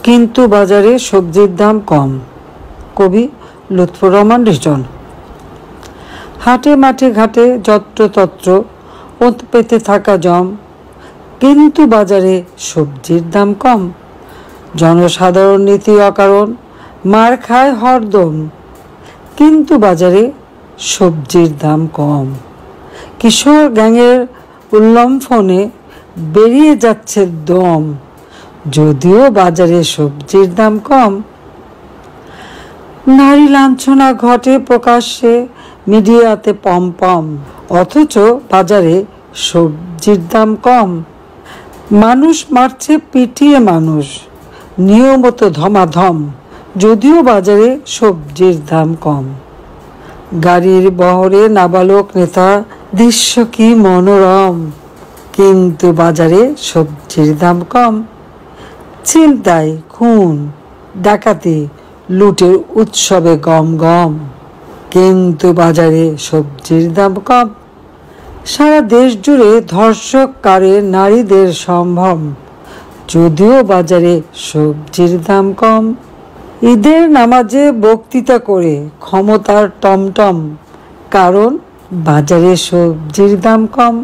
কিন্তু বাজারে সবজির দাম কম। কবি লুৎফর রহমান রিটন। হাটে মাঠে ঘাটে যত্রতত্র ওত পেতে থাকা জম, কিন্তু বাজারে সবজির দাম কম। জনসাধারণ নীতি অকারণ মার খায় হরদম, কিন্তু বাজারে সবজির দাম কম। কিশোর গ্যাংয়ের উল্লম্ফনে বেরিয়ে যাচ্ছে দম, যদিও বাজারে সবজির দাম কম। নারী লাঞ্ছনা ঘটে প্রকাশ্যে মিডিয়াতে পম, অথচ বাজারে সবজির দাম কম। মানুষ মারছে পিটিয়ে মানুষ, নিয়মিত ধমাধম, যদিও বাজারে সবজির দাম কম। গাড়ির বহরে নাবালক নেতা, দৃশ্য কি মনোরম, কিন্তু বাজারে সবজির দাম কম। ছিনতাই, খুন, ডাকাতি, লুটের উৎসবে গম গম, কিন্তু বাজারে সবজির দাম কম। সারা দেশ জুড়ে ধর্ষক কারে নারীদের সম্ভ্রম, যদিও বাজারে সবজির দাম কম। ঈদের নামাজে বক্তৃতা করে ক্ষমতার টমটম, কারণ বাজারে সবজির দাম কম।